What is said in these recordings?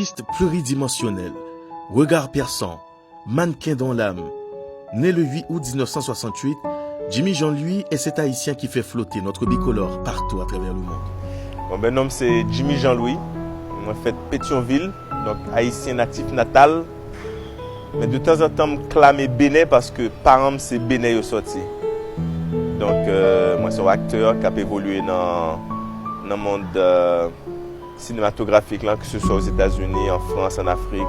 artiste pluridimensionnel, regard perçant, mannequin dans l'âme. Né le 8 août 1968, Jimmy Jean-Louis est cet haïtien qui fait flotter notre bicolore partout à travers le monde. Mon nom c'est Jimmy Jean-Louis. Moi fait Pétionville, donc haïtien natif natal. Mais de temps en temps, je clame Bénin parce que parents c'est Bénin au sorti. Donc moi je suis un acteur qui a évolué dans le monde cinématographique, là, que ce soit aux États-Unis, en France, en Afrique,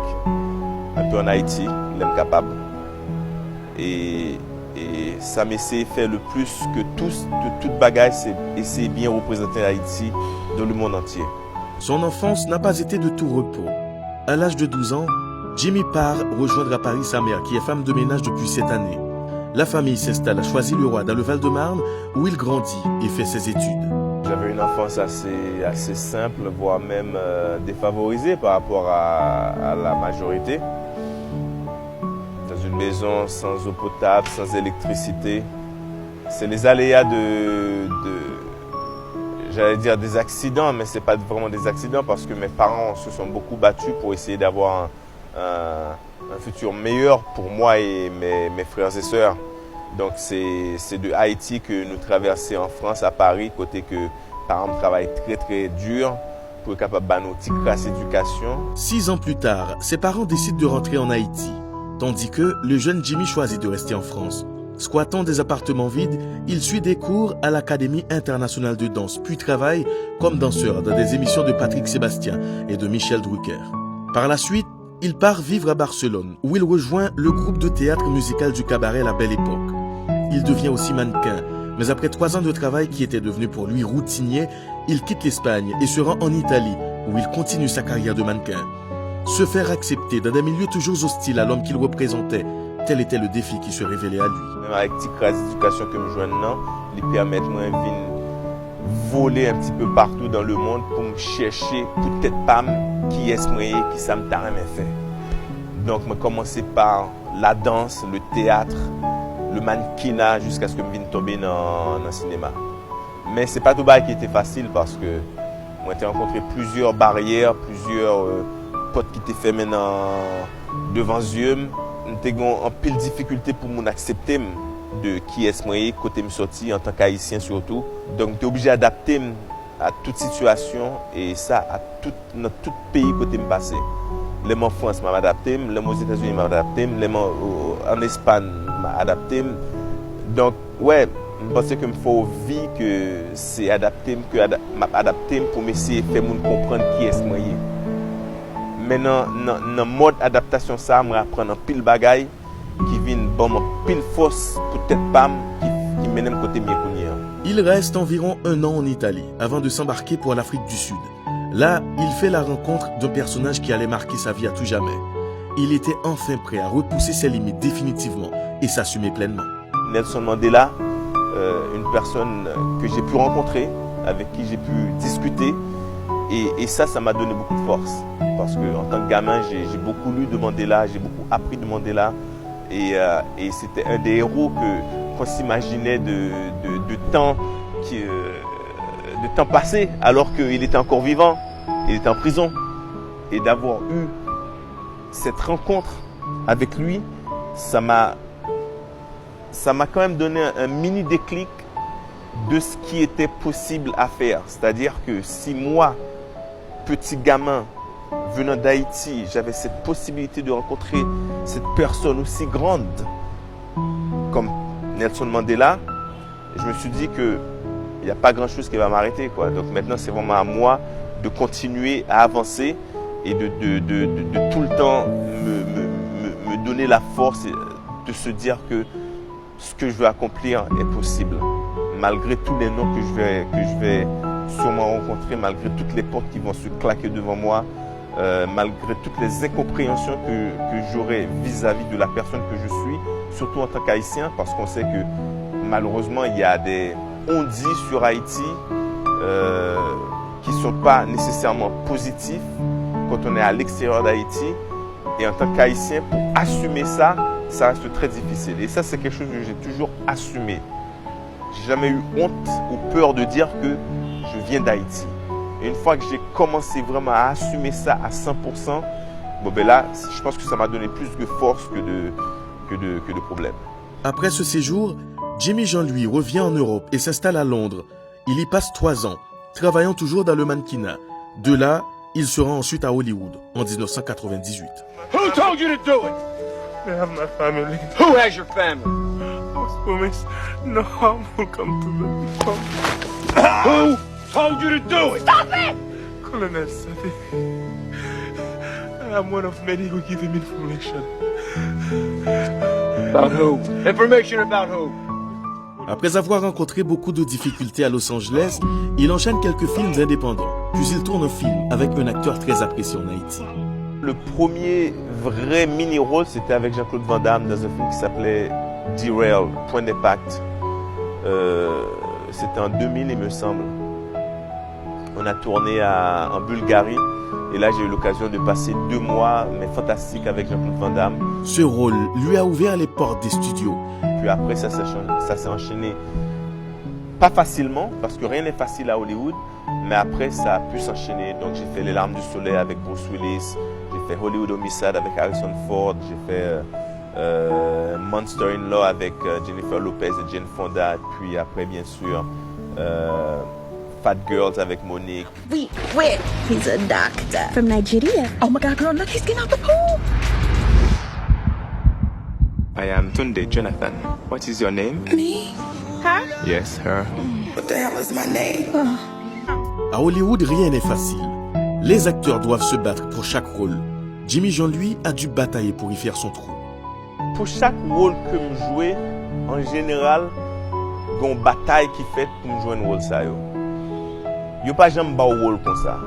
un peu en Haïti, il est capable. Et ça m'essaie de faire le plus que tous, de toute bagaille, c'est essayer de bien représenter Haïti dans le monde entier. Son enfance n'a pas été de tout repos. À l'âge de 12 ans, Jimmy part rejoindre à Paris sa mère, qui est femme de ménage depuis cette année. La famille s'installe à Choisy-le-Roi, dans le Val-de-Marne, où il grandit et fait ses études. J'avais une enfance assez simple, voire même défavorisée par rapport à la majorité. Dans une maison sans eau potable, sans électricité. C'est les aléas j'allais dire des accidents, mais ce n'est pas vraiment des accidents parce que mes parents se sont beaucoup battus pour essayer d'avoir un futur meilleur pour moi et mes frères et sœurs. Donc c'est de Haïti que nous traversons en France, à Paris, côté que parents travaillent très dur pour être capable de nous une classe éducation. 6 ans plus tard, ses parents décident de rentrer en Haïti, tandis que le jeune Jimmy choisit de rester en France. Squattant des appartements vides, il suit des cours à l'Académie internationale de danse, puis travaille comme danseur dans des émissions de Patrick Sébastien et de Michel Drucker. Par la suite, il part vivre à Barcelone, où il rejoint le groupe de théâtre musical du cabaret La Belle Époque. Il devient aussi mannequin, mais après 3 ans de travail qui était devenu pour lui routinier, il quitte l'Espagne et se rend en Italie, où il continue sa carrière de mannequin. Se faire accepter dans des milieux toujours hostiles à l'homme qu'il représentait, tel était le défi qui se révélait à lui. Même avec cette classe d'éducation que je joue maintenant, il permet de me voler un petit peu partout dans le monde pour me chercher peut-être pas qui est moi qui ça me t'a jamais fait. Donc je commencé par la danse, le théâtre, le mannequinat jusqu'à ce que je vienne tomber dans le cinéma. Mais c'est pas tout bas qui était facile parce que moi j'ai rencontré plusieurs barrières, plusieurs potes qui étaient fait maintenant devant les yeux. J'ai eu en pile difficulté pour m'accepter de qui est moi côté me sorti en tant qu'haïtien surtout. Donc j'étais obligé d'adapter à toute situation et ça dans tout pays côté me passer. Les en France m'a adapté, les aux États-Unis m'a adapté, les en Espagne m'a adapté. Donc ouais, je pense que me faut vie que c'est adapté pour m'essayer de faire comprendre qui est moi. Mais dans le mode adaptation, ça me apprendre un pile bagaille qui vient bon pile force peut-être pas qui mène côté mieux. Il reste environ 1 an en Italie avant de s'embarquer pour l'Afrique du Sud. Là, il fait la rencontre d'un personnage qui allait marquer sa vie à tout jamais. Il était enfin prêt à repousser ses limites définitivement et s'assumer pleinement. Nelson Mandela, une personne que j'ai pu rencontrer, avec qui j'ai pu discuter. Et ça m'a donné beaucoup de force. Parce qu'en tant que gamin, j'ai beaucoup lu de Mandela, j'ai beaucoup appris de Mandela. Et c'était un des héros qu'on s'imaginait de temps passé, alors qu'il était encore vivant, il était en prison. Et d'avoir eu cette rencontre avec lui, ça m'a quand même donné un mini déclic de ce qui était possible à faire. C'est-à-dire que si moi, petit gamin, venant d'Haïti, j'avais cette possibilité de rencontrer cette personne aussi grande comme Nelson Mandela, je me suis dit qu'il n'y a pas grand-chose qui va m'arrêter. Donc maintenant, c'est vraiment à moi de continuer à avancer et de tout le temps me donner la force de se dire que ce que je veux accomplir est possible. Malgré tous les noms que je vais sûrement rencontrer, malgré toutes les portes qui vont se claquer devant moi, malgré toutes les incompréhensions que j'aurai vis-à-vis de la personne que je suis, surtout en tant qu'haïtien, parce qu'on sait que malheureusement il y a des on-dit sur Haïti qui ne sont pas nécessairement positifs quand on est à l'extérieur d'Haïti. Et en tant qu'haïtien, pour assumer ça, ça reste très difficile. Et ça, c'est quelque chose que j'ai toujours assumé. J'ai jamais eu honte ou peur de dire que je viens d'Haïti. Et une fois que j'ai commencé vraiment à assumer ça à 100%, bon ben là, je pense que ça m'a donné plus de force que de problèmes. Après ce séjour, Jimmy Jean-Louis revient en Europe et s'installe à Londres. Il y passe 3 ans, travaillant toujours dans le mannequinat. De là, il se rend ensuite à Hollywood en 1998. Who told you to do it? I have my family. Who has your family? I was promised no harm will come to them. Who told you to do it? Stop it! Colonel Sadi. I am one of many who give him information. About who? Information about who? Après avoir rencontré beaucoup de difficultés à Los Angeles, il enchaîne quelques films indépendants. Puis il tourne un film avec un acteur très apprécié en Haïti. Le premier vrai mini-rôle, c'était avec Jean-Claude Van Damme dans un film qui s'appelait Derail, Point d'impact. C'était en 2000, il me semble. On a tourné en Bulgarie. Et là, j'ai eu l'occasion de passer 2 mois, mais fantastiques, avec Jean-Claude Van Damme. Ce rôle lui a ouvert les portes des studios. Puis après, ça s'est enchaîné. Pas facilement, parce que rien n'est facile à Hollywood. Mais après, ça a pu s'enchaîner. Donc, j'ai fait Les Larmes du Soleil avec Bruce Willis. J'ai fait Hollywood Homicide avec Harrison Ford. J'ai fait Monster in Law avec Jennifer Lopez et Jane Fonda. Puis après, bien sûr, Fat Girls avec Monique. Wait. He's a doctor. From Nigeria. Oh my God, girl, look, he's getting out the pool. I am Tunde Jonathan. What is your name? Me? Her? Yes, her. What the hell is my name? À Hollywood, rien n'est facile. Les acteurs doivent se battre pour chaque rôle. Jimmy Jean-Louis a dû batailler pour y faire son trou. Pour chaque rôle que je jouais, en général, il y a une bataille qui fait pour me jouer un rôle. Il n'y a pas jamais un rôle comme ça.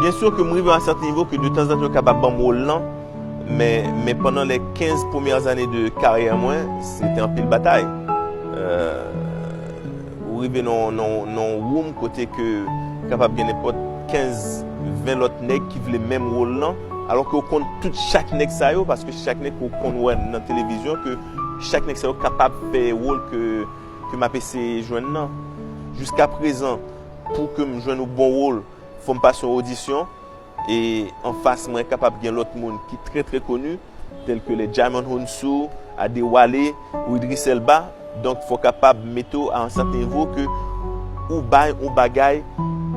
Bien sûr que je arrive à un certain niveau que de temps en temps, je suis capable de faire un rôle lent. Mais pendant les 15 premières années de carrière, c'était un pile bataille. Vous arrivez dans un room côté que capable de n'importe 15, 20 autres nègres qui veulent le même rôle là. Alors qu'on compte tout chaque nègre ça parce que chaque nègre qu'on voit dans la télévision, que chaque nègre ça est capable de faire le rôle que ma PC joue là. Jusqu'à présent, pour que je joue un bon rôle, il faut me passer une audition. Et en face, je suis capable de gagner l'autre monde qui est très très connu, tel que les Djamon Hounsou, Adewale ou Idriss Elba. Donc, il faut être capable de mettre à un certain niveau que ou bagaille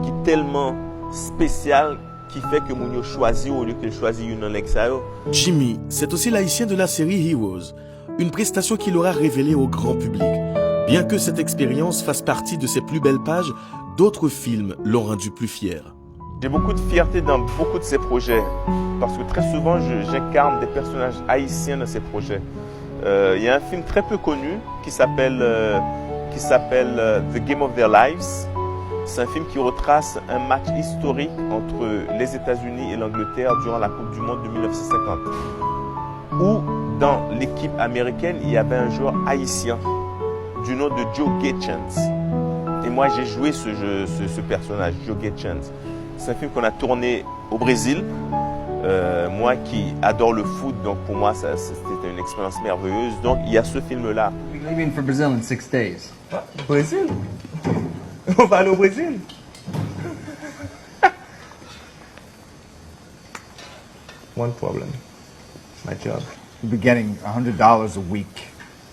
qui est tellement spécial qui fait que mon choisi au lieu qu'il choisit une exayo. Jimmy, c'est aussi l'haïtien de la série Heroes, une prestation qu'il aura révélée au grand public. Bien que cette expérience fasse partie de ses plus belles pages, d'autres films l'ont rendu plus fier. J'ai beaucoup de fierté dans beaucoup de ces projets parce que très souvent j'incarne des personnages haïtiens dans ces projets. Il y a un film très peu connu qui s'appelle The Game of Their Lives. C'est un film qui retrace un match historique entre les États-Unis et l'Angleterre durant la Coupe du Monde de 1950. Où dans l'équipe américaine, il y avait un joueur haïtien du nom de Joe Gaychance. Et moi j'ai joué ce personnage, Joe Gaychance. C'est un film qu'on a tourné au Brésil. Moi qui adore le foot, donc pour moi c'était une expérience merveilleuse. Donc il y a ce film-là. We're leaving for Brazil in 6 days. Brésil? On va aller au Brésil? One problem. My job. You'll be getting $100 a week.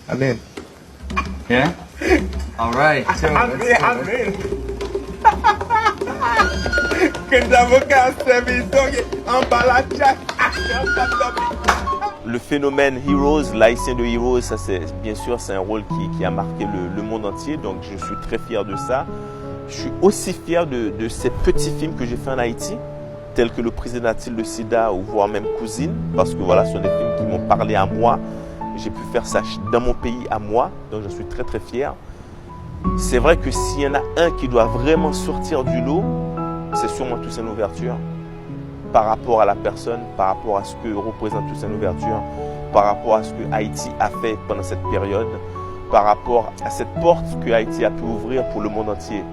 I'm in. Yeah? All right. So, I'm in. Le phénomène Heroes, l'haïtien de Heroes, ça c'est bien sûr c'est un rôle qui a marqué le monde entier, donc je suis très fier de ça. Je suis aussi fier de ces petits films que j'ai fait en Haïti, tels que Le Président a-t-il le sida ou voire même Cousine, parce que voilà, ce sont des films qui m'ont parlé à moi. J'ai pu faire ça dans mon pays à moi, donc je suis très très fier. C'est vrai que s'il y en a un qui doit vraiment sortir du lot, c'est sûrement Toussaint Louverture. Par rapport à la personne, par rapport à ce que représente Toussaint Louverture, par rapport à ce que Haïti a fait pendant cette période, par rapport à cette porte que Haïti a pu ouvrir pour le monde entier.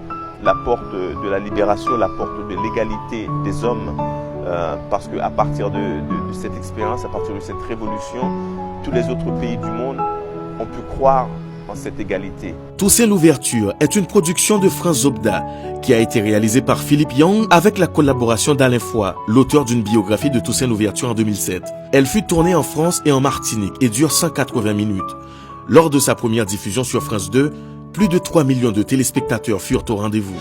La porte de la libération, la porte de l'égalité des hommes. Parce qu'à partir de cette expérience, à partir de cette révolution, tous les autres pays du monde ont pu croire en cette égalité. Toussaint l'ouverture est une production de France Zobda qui a été réalisée par Philippe Young avec la collaboration d'Alain Foy, l'auteur d'une biographie de Toussaint l'ouverture en 2007. Elle fut tournée en France et en Martinique et dure 180 minutes. Lors de sa première diffusion sur France 2, plus de 3 millions de téléspectateurs furent au rendez-vous.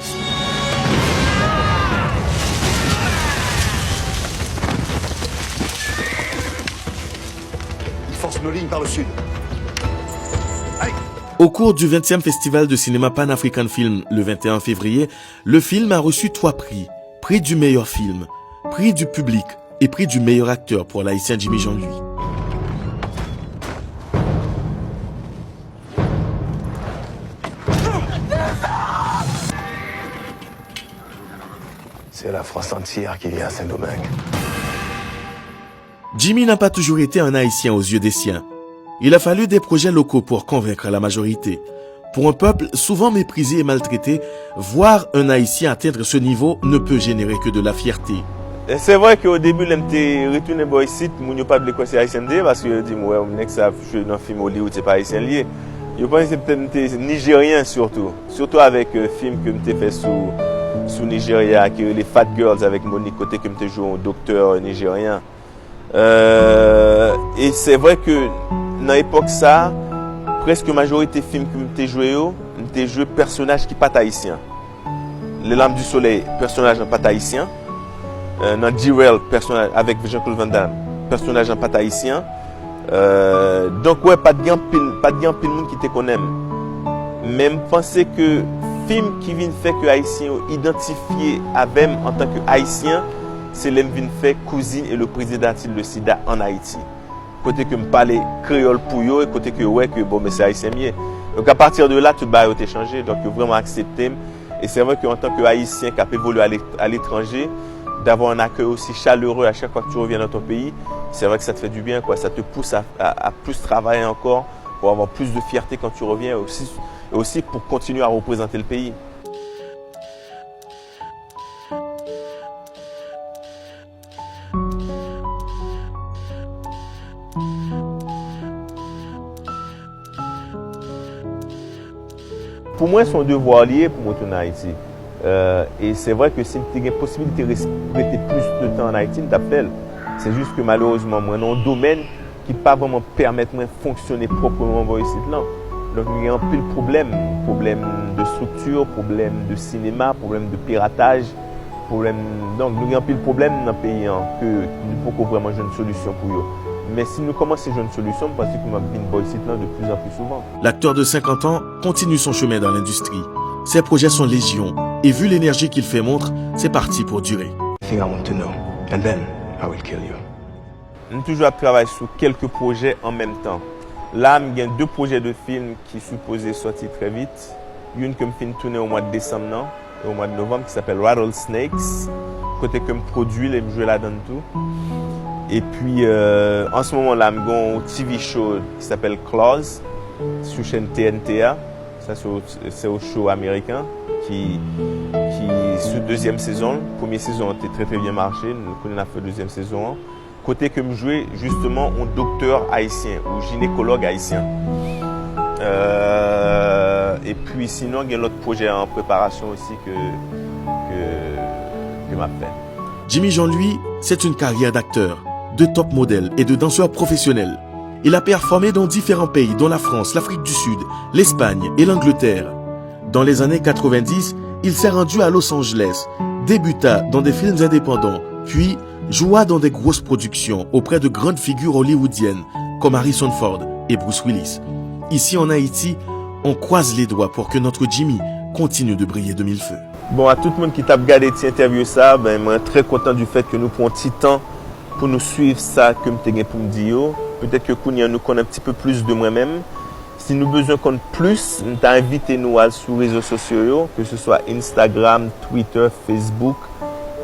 Il force nos lignes par le sud. Au cours du 20e Festival de cinéma Pan-African Film le 21 février, le film a reçu 3 prix. Prix du meilleur film, prix du public et prix du meilleur acteur pour l'haïtien Jimmy Jean-Louis. C'est la France entière qui vient à Saint-Domingue. Jimmy n'a pas toujours été un Haïtien aux yeux des siens. Il a fallu des projets locaux pour convaincre la majorité. Pour un peuple souvent méprisé et maltraité, voir un Haïtien atteindre ce niveau ne peut générer que de la fierté. C'est vrai qu'au début, j'étais retourné voir ici, je ne pas de quoi c'est haïtien parce que je dis, ouais, on est dans un film Hollywood, c'est pas haïtien lié. Je pense que c'est peut-être nigérien surtout. Surtout avec le film que j'ai fait sous Nigeria, qui est les Fat Girls avec Monique Côté, que j'ai joué au docteur nigérien. Et c'est vrai que dans l'époque ça, presque la majorité des films que j'ai joué personnages qui pas haïtiens. Les Lames du Soleil, personnage en pas haïtien. Dans D-Rail, personnage avec Jean-Claude Van Damme, personnage en pas haïtien. Donc ouais, pas de gain pile monde qui te connaît. Même penser que film qui vient faire que haïtien identifié avec en tant que haïtien, c'est l'aime vient faire cousine et le président de SIDA en Haïti. Côté que me parler créole pour eux et côté que ouais que bon mais c'est haïtien mieux. Donc à partir de là tout va été changé, donc vraiment accepté. Et c'est vrai qu'en tant que haïtien qui a évolué à l'étranger, d'avoir un accueil aussi chaleureux à chaque fois que tu reviens dans ton pays, c'est vrai que ça te fait du bien, quoi. Ça te pousse à plus travailler encore, pour avoir plus de fierté quand tu reviens, et aussi pour continuer à représenter le pays. Pour moi, c'est un devoir lié pour retourner en Haïti. Et c'est vrai que si tu as la possibilité de rester plus de temps en Haïti, tu t'appelles. C'est juste que malheureusement, moi, dans un domaine qui ne peut pas vraiment permettre de fonctionner proprement ici. Donc, il y a un peu de problème de structure, problème de cinéma, problème de piratage. Donc, il y a un peu de problème dans le pays que nous pouvons vraiment jouer une solution pour eux. Mais si nous commençons à jouer une solution, parce que nous avons ici de plus en plus souvent. L'acteur de 50 ans continue son chemin dans l'industrie. Ses projets sont légion et vu l'énergie qu'il fait montre, c'est parti pour durer. I want to know, and then I will kill you. Nous toujours travaillé sur quelques projets en même temps. Là, il y a 2 projets de films qui sont supposés sortir très vite. Une que je finis de tourner au mois de décembre et au mois de novembre qui s'appelle Rattlesnakes. Côté que je produis, je joue là-dedans tout. Et puis en ce moment là, j'ai un TV show qui s'appelle Claws sur chaîne TNTA. Ça c'est un show américain qui sur 2e saison. Première saison a très bien marché. Nous avons fait 2e saison. Côté que je jouais justement un docteur haïtien ou gynécologue haïtien. Et puis sinon il y a l'autre projet en préparation aussi que m'a fait. Jimmy Jean-Louis, c'est une carrière d'acteur, de top modèle et de danseur professionnel. Il a performé dans différents pays, dont la France, l'Afrique du Sud, l'Espagne et l'Angleterre. Dans les années 90, il s'est rendu à Los Angeles, débuta dans des films indépendants, puis joua dans des grosses productions auprès de grandes figures hollywoodiennes comme Harrison Ford et Bruce Willis. Ici en Haïti, on croise les doigts pour que notre Jimmy continue de briller de mille feux. Bon, à tout le monde qui t'a regardé cette interview, ça, je suis très content du fait que nous prenons un petit temps pour nous suivre ça comme tu as pour me dire. Peut-être que Kounia nous connaît un petit peu plus de moi-même. Si nous avons besoin de plus, nous invité nous à sur les réseaux sociaux, que ce soit Instagram, Twitter, Facebook.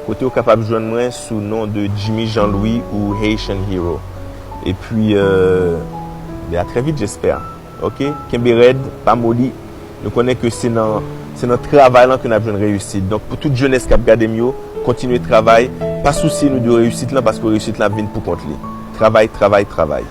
Côté au capable de joindre moi sous le nom de Jimmy Jean-Louis ou Haitian Hero. Et puis, à très vite, j'espère. Ok? Kembe Red, pas molly. Nous connaissons que c'est notre travail que nous avons besoin de réussite. Donc, pour toute jeunesse qui a regardé mieux, continuez de travailler. Pas souci nous de réussite là parce que réussite là vient pour compte. Travail, travail, travail.